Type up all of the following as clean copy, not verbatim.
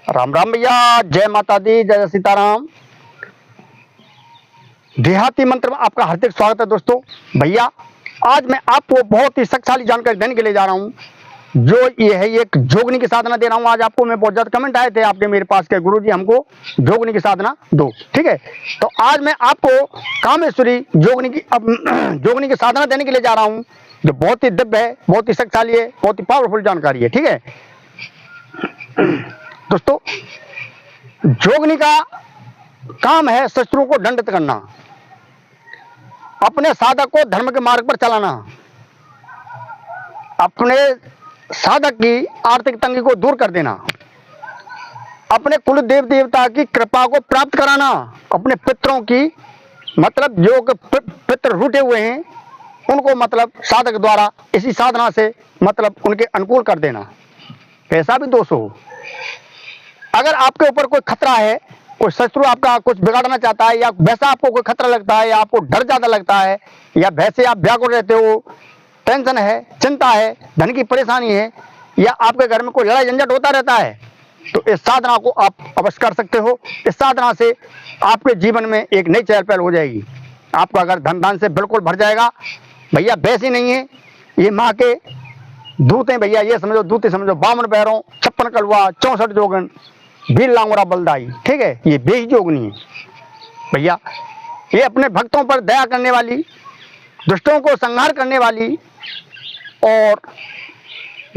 राम राम भैया, जय माता दी, जय सीताराम। देहाती मंत्र में आपका हार्दिक स्वागत है दोस्तों। भैया आज मैं आपको बहुत ही शक्तिशाली जानकारी देने के लिए जा रहा हूं, जो ये है एक जोगनी की साधना दे रहा हूं आज आपको। मैं बहुत ज्यादा कमेंट आए थे आपके मेरे पास के गुरुजी हमको जोगनी की साधना दो, ठीक है। तो आज मैं आपको कामेश्वरी जोगनी की साधना देने के लिए जा रहा हूं, जो बहुत ही दिव्य है, बहुत ही शक्तिशाली है, बहुत ही पावरफुल जानकारी है, ठीक है दोस्तों। जोगनी का काम है शत्रुओं को दंडित करना, अपने साधक को धर्म के मार्ग पर चलाना, अपने साधक की आर्थिक तंगी को दूर कर देना, अपने कुल देव देवता की कृपा को प्राप्त कराना, अपने पितरों की मतलब जो पितर रूठे हुए हैं उनको मतलब साधक द्वारा इसी साधना से मतलब उनके अनुकूल कर देना। कैसा भी दोष हो, अगर आपके ऊपर कोई खतरा है, कोई शत्रु आपका कुछ बिगाड़ना चाहता है, या वैसा आपको कोई खतरा लगता है, या आपको डर ज्यादा लगता है, या वैसे आप व्याकुल रहते हो, टेंशन है, चिंता है, धन की परेशानी है, या आपके घर में कोई लड़ाई झंझट होता रहता है, तो इस साधना को आप अवश्य कर सकते हो। इस साधना से आपके जीवन में एक नई चहल पहल हो जाएगी। आपका घर धन धान से बिल्कुल भर जाएगा। भैया वैसे नहीं है, ये माँ के दूत हैं भैया, ये समझो दूत समझो, 52 पैरों, 56 कलवा, 64 जोगन, बीर लांगोरा बलदाई, ठीक है। ये बेही जोगनी है भैया। ये अपने भक्तों पर दया करने वाली, दुष्टों को संहार करने वाली और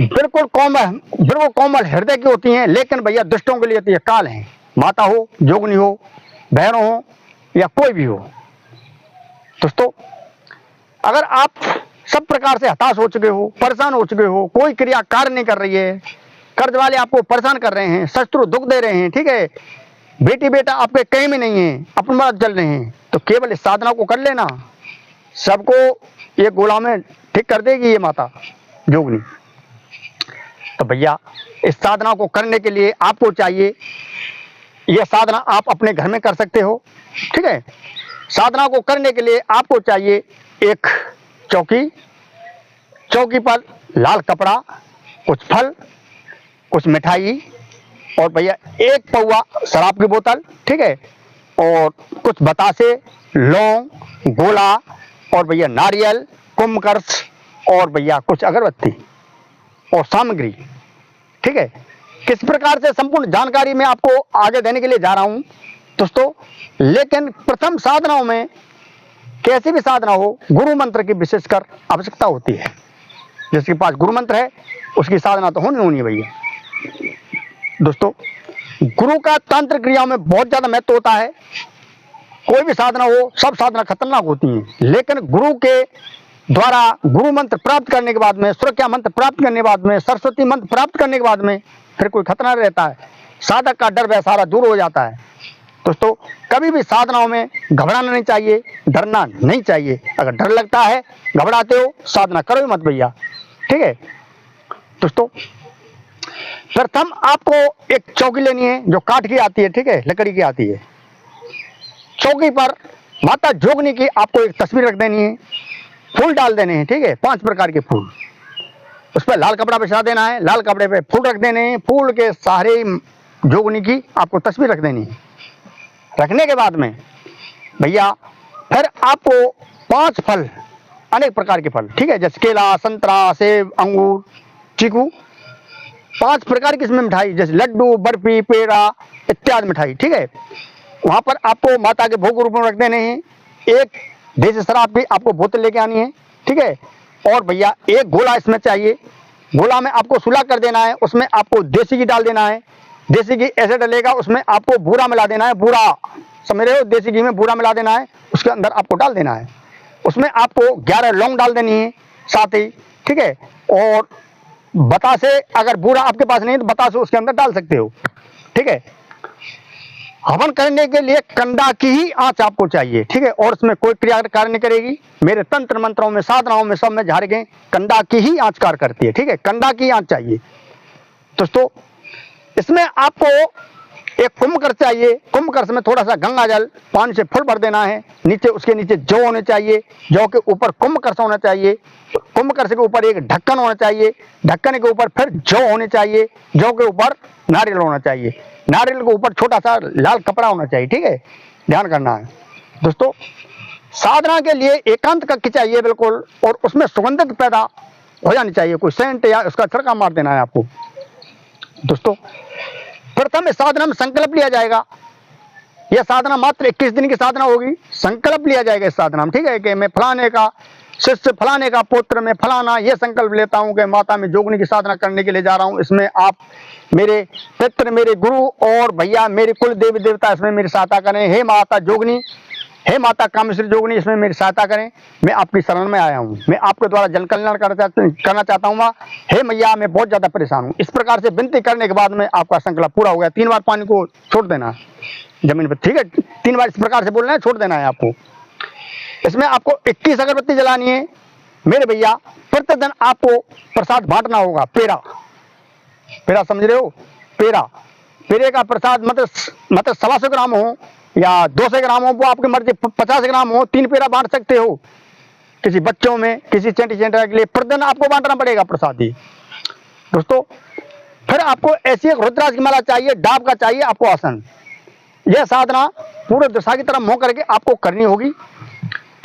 बिल्कुल कोमल हृदय की होती हैं, लेकिन भैया दुष्टों के लिए तो ये काल है। माता हो, जोगनी हो, बहनों हो, या कोई भी हो दोस्तों, अगर आप सब प्रकार से हताश हो चुके हो, परेशान हो चुके हो, कोई क्रिया कार्य नहीं कर रही है, कर्ज वाले आपको परेशान कर रहे हैं, शत्रु दुख दे रहे हैं, ठीक है, बेटी बेटा आपके कहीं में नहीं है, अपने बात चल रहे हैं, तो केवल इस साधना को कर लेना, सबको ये गोला में ठीक कर देगी ये माता जोगनी। तो भैया इस साधना को करने के लिए आपको चाहिए, यह साधना आप अपने घर में कर सकते हो, ठीक है। साधना को करने के लिए आपको चाहिए एक चौकी पर लाल कपड़ा, कुछ फल, कुछ मिठाई, और भैया एक पौवा शराब की बोतल, ठीक है, और कुछ बतासे, लौंग, गोला, और भैया नारियल, कुंभकर्ष, और भैया कुछ अगरबत्ती और सामग्री, ठीक है। किस प्रकार से संपूर्ण जानकारी मैं आपको आगे देने के लिए जा रहा हूं दोस्तों, लेकिन प्रथम साधनाओं में कैसी भी साधना हो, गुरु मंत्र की विशेषकर आवश्यकता होती है। जिसके पास गुरु मंत्र है उसकी साधना तो होनी है भैया दोस्तों। गुरु का तंत्र क्रिया में बहुत ज्यादा महत्व होता है। कोई भी साधना हो, सब साधना खतरनाक होती है, लेकिन गुरु के द्वारा गुरु मंत्र प्राप्त करने के बाद में, सुरक्षा मंत्र प्राप्त करने के बाद में, सरस्वती मंत्र प्राप्त करने के बाद में फिर कोई खतरा नहीं रहता है। साधक का डर वह सारा दूर हो जाता है दोस्तों। कभी भी साधनाओं में घबराना नहीं चाहिए, डरना नहीं चाहिए। अगर डर लगता है, घबराते हो, साधना करो मत भैया, ठीक है दोस्तों। प्रथम आपको एक चौकी लेनी है जो काठ की आती है, ठीक है, लकड़ी की आती है। चौकी पर माता जोगनी की आपको एक तस्वीर रख देनी है, फूल डाल देने हैं, ठीक है, 5 प्रकार के फूल, उस पर लाल कपड़ा बिछा देना है, लाल कपड़े पे फूल रख देने हैं, फूल के सहारे जोगनी की आपको तस्वीर रख देनी है। रखने के बाद में भैया फिर आपको 5 फल, अनेक प्रकार के फल, ठीक है, जैसे केला, संतरा, सेब, अंगूर, चीकू, 5 प्रकार की इसमें मिठाई, जैसे लड्डू, बर्फी, पेड़ा इत्यादि मिठाई, ठीक है। वहां पर आपको माता के भोग रूप में रख देने हैं। एक देसी शराब की आपको बोतल लेके आनी है, ठीक है, और भैया एक गोला इसमें चाहिए। गोला में आपको सुलह कर देना है, उसमें आपको देसी घी डाल देना है। देसी घी ऐसे डलेगा, उसमें आपको बूरा मिला देना है, बूरा समझ रहे हो, देसी घी में बूरा मिला देना है, उसके अंदर आपको डाल देना है। उसमें आपको 11 लौंग डाल देनी है साथ ही, ठीक है, और बतासे, अगर बूरा आपके पास नहीं है तो बतासे उसके अंदर डाल सकते हो, ठीक है। हवन करने के लिए कंदा की ही आंच आपको चाहिए, ठीक है, और उसमें कोई क्रिया कार्य नहीं करेगी। मेरे तंत्र मंत्रों में, साधनाओं में, सब में झाड़ के कंदा की ही आंच कार्य करती है, ठीक है, कंदा की आंच चाहिए दोस्तों। इसमें आपको एक कुंभकर्ष चाहिए, कुंभकर्ष में थोड़ा सा गंगा जल पानी से फुल भर देना है, नीचे उसके नीचे जौ होने चाहिए, जौ के ऊपर कुंभकर्ष होना चाहिए, कुंभकर्ष के ऊपर एक ढक्कन होना चाहिए, ढक्कन के ऊपर फिर जौ होने चाहिए, जौ के ऊपर नारियल होना चाहिए, नारियल के ऊपर छोटा सा लाल कपड़ा होना चाहिए। ठीक है, ध्यान करना है दोस्तों। साधना के लिए एकांत कक्ष चाहिए बिल्कुल, और उसमें सुगंधित पैदा हो जानी चाहिए, कोई सेंट या उसका छिड़काव मार देना है आपको दोस्तों। प्रथम इस साधना में संकल्प लिया जाएगा, यह साधना मात्र 21 दिन की साधना होगी, संकल्प लिया जाएगा इस साधना में। ठीक है, कि मैं फलाने का शिष्य, फलाने का पुत्र, मैं फलाना ये संकल्प लेता हूं कि माता में जोगनी की साधना करने के लिए जा रहा हूं, इसमें आप मेरे पितृ, मेरे गुरु और भैया मेरे कुल देवी देवता इसमें मेरी सहायता करें। हे माता जोगनी, हे माता कामेश्वरी जोगनी, इसमें मेरी सहायता करें, मैं आपकी शरण में आया हूँ, मैं आपके द्वारा जन कल्याण करना चाहता हूँ। हे मैया, मैं बहुत ज्यादा परेशान हूँ। इस प्रकार से विनती करने के बाद में आपका संकल्प पूरा हो गया। 3 बार पानी को छोड़ देना है जमीन पर। ठीक है, 3 बार इस प्रकार से बोलना है, छोड़ देना है आपको। इसमें आपको 21 अगरबत्ती जलानी है मेरे भैया। प्रतिदिन आपको प्रसाद बांटना होगा, पेड़ा, पेड़ा समझ रहे हो, पेड़ा, पेड़े का प्रसाद मतलब 125 ग्राम हो या 200 ग्राम हो, वो आपकी मर्जी, 50 ग्राम हो, 3 पेड़ा बांट सकते हो किसी बच्चों में, किसी चेंटी चेंटा के लिए। प्रतिदिन आपको बांटना पड़ेगा प्रसाद ही दोस्तों। फिर आपको ऐसी एक रुद्राक्ष की माला चाहिए, डाब का चाहिए आपको आसन। यह साधना पूरे दिशा की तरफ मुंह करके आपको करनी होगी,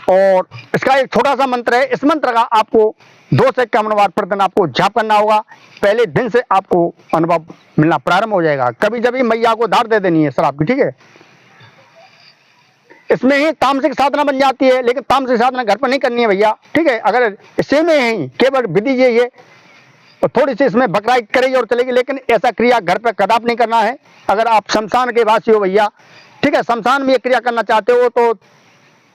और इसका एक छोटा सा मंत्र है। इस मंत्र का आपको 2 से 51 बार प्रतिदिन आपको जाप करना होगा। पहले दिन से आपको अनुभव मिलना प्रारंभ हो जाएगा। कभी जब मैया को धार दे देनी है शराब की। ठीक है, इसमें ही तामसिक साधना बन जाती है, लेकिन तामसिक साधना घर पर नहीं करनी है भैया। ठीक है, अगर इसे में ही केवल विधि ये तो थोड़ी सी इसमें बकराई करेगी और चलेगी, लेकिन ऐसा क्रिया घर पर कदाप नहीं करना है। अगर आप शमशान के वासी हो भैया, ठीक है, शमशान में ये क्रिया करना चाहते हो तो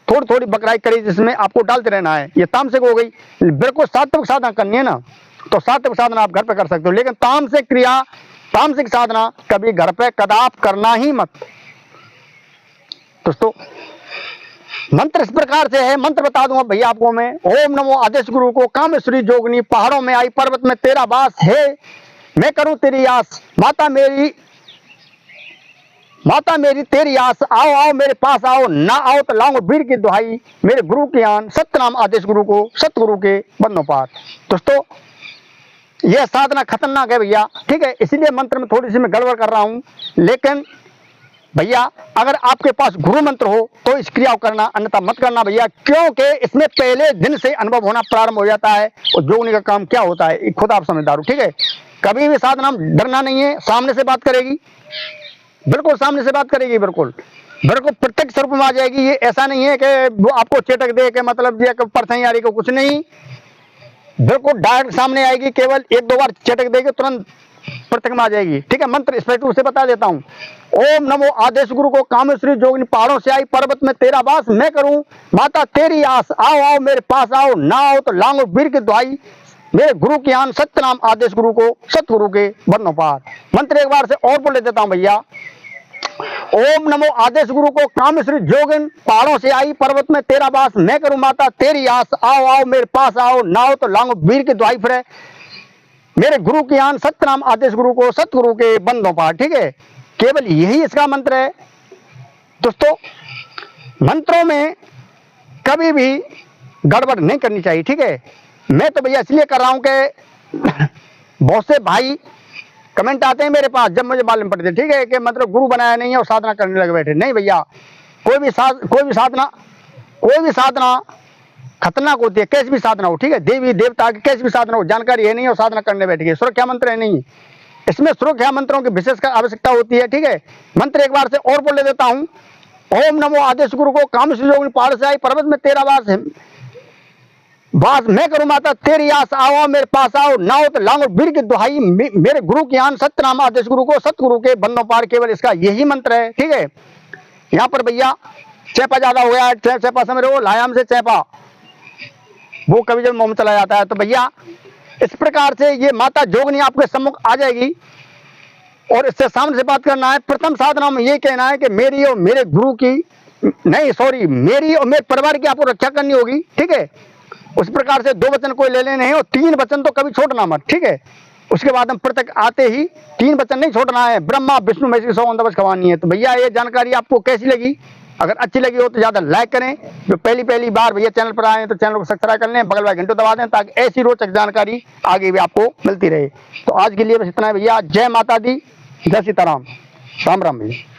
थोड़ी थोड़ी बकराई करी जिसमें आपको डालते रहना है। ये तामसिक हो गई। बिल्कुल सात्विक साधना करनी है ना, तो सात्विक साधना आप घर पे कर सकते हो, लेकिन तामसिक क्रिया, तामसिक साधना कभी घर पे कदाप करना ही मत दोस्तों। मंत्र इस प्रकार से है, मंत्र बता दूंगा भैया आपको मैं। ओम नमो आदेश गुरु को, कामेश्वरी जोगनी, पहाड़ों में आई, पर्वत में तेरा वास है, मैं करूं तेरी आस, माता मेरी तेरी आस, आओ आओ मेरे पास आओ, ना आओ तो लाऊंगा वीर की दुहाई, मेरे गुरु के आन, सत्यनाम आदेश गुरु को, सतगुरु के बंदों पार। दोस्तों यह साधना खतरनाक है भैया। ठीक है, इसीलिए मंत्र में थोड़ी सी मैं गड़बड़ कर रहा हूं, लेकिन भैया अगर आपके पास गुरु मंत्र हो तो इस क्रिया को करना, अन्यथा मत करना भैया, क्योंकि इसमें पहले दिन से अनुभव होना प्रारंभ हो जाता है। और जोगनी का काम क्या होता है खुद आप समझदार हो। ठीक है, कभी भी साधना डरना नहीं है, सामने से बात करेगी, बिल्कुल सामने से बात करेगी, बिल्कुल बिल्कुल प्रत्यक्ष स्वरूप में आ जाएगी। ये ऐसा नहीं है कि वो आपको चेटक दे के मतलब ये परछाई आ रही को, कुछ नहीं, बिल्कुल डायरेक्ट सामने आएगी। केवल 1-2 बार चेटक देगी, तुरंत प्रत्यक्ष में आ जाएगी। ठीक है, मंत्र स्पष्ट रूप से बता देता हूं। ओम नमो आदेश गुरु को, कामेश्वरी जोगनी, पहाड़ों से आई, पर्वत में तेरा वास, मैं करूं माता तेरी आस, आओ आओ मेरे पास आओ, ना आओ तो लाऊंगा वीर की दुहाई, मेरे गुरु की आन, सत्यनाम आदेश गुरु को, सतगुरु के बंदों पार। मंत्र एक बार से और बोल देता हूं भैया। ओम नमो आदेश गुरु को, कामेश्वरी जोगन, पहाड़ों से आई, पर्वत में तेरा वास, मैं करूं माता तेरी आस, आओ आओ मेरे पास आओ, ना आओ तो लाऊंगा वीर की दुहाई, फिर मेरे गुरु की आन, सत्यनाम आदेश गुरु को, सतगुरु के बंदों पार। ठीक है, केवल यही इसका मंत्र है दोस्तों। मंत्रों में कभी भी गड़बड़ नहीं करनी चाहिए। ठीक है, मैं तो भैया इसलिए कर रहा हूं कि बहुत से भाई कमेंट आते हैं मेरे पास जब मुझे मालूम पड़ते, ठीक है, कि मतलब गुरु बनाया नहीं है और साधना करने लगे बैठे। नहीं भैया, कोई भी साधना खतरनाक होती है, कैसी भी साधना हो। ठीक है, देवी देवता की कैसी भी साधना हो, जानकारी है नहीं और साधना करने बैठ गए, सुरक्षा मंत्र है नहीं, इसमें सुरक्षा मंत्रों की विशेष आवश्यकता होती है। ठीक है, मंत्र एक बार से और बोल देता हूं। ओम नमो आदेश गुरु को, कामेश्वरी जोगनी, पहाड़ से आई, पर्वत में तेरा वास है, बास मैं करूं माता तेरी आस, आओ मेरे पास आओ, ना हो तो लाऊंगा वीर की दुहाई, मेरे गुरु की आन, सत्यनाम आदेश गुरु को, सतगुरु के बंदों पार। केवल इसका यही मंत्र है। ठीक है, यहाँ पर भैया चैपा ज्यादा हो गया, चैपा समझ रहे हो, लायाम से चैपा, वो कभी जब मुंह में चला जाता है। तो भैया इस प्रकार से ये माता जोगनी आपके सम्मुख आ जाएगी और इससे सामने से बात करना है। प्रथम साधना में ये कहना है कि मेरी और मेरे गुरु की मेरी और मेरे परिवार की आपको रक्षा करनी होगी। ठीक है, उस प्रकार से 2 वचन कोई ले लेने हैं और 3 वचन तो कभी छोड़ना मत। ठीक है, उसके बाद हम प्रत्येक आते ही 3 वचन नहीं छोड़ना है, ब्रह्मा विष्णु महेश की 100 अंडवश खवानी है। तो भैया ये जानकारी आपको कैसी लगी? अगर अच्छी लगी हो तो ज़्यादा लाइक करें। जो पहली बार भैया चैनल पर आए हैं तो चैनल को सब्सक्राइब कर लें, बगल वाला घंटो दबा दें ताकि ऐसी रोचक जानकारी आगे भी आपको मिलती रहे। तो आज के लिए बस इतना है भैया। जय माता दी, जय सीताराम, राम राम भैया।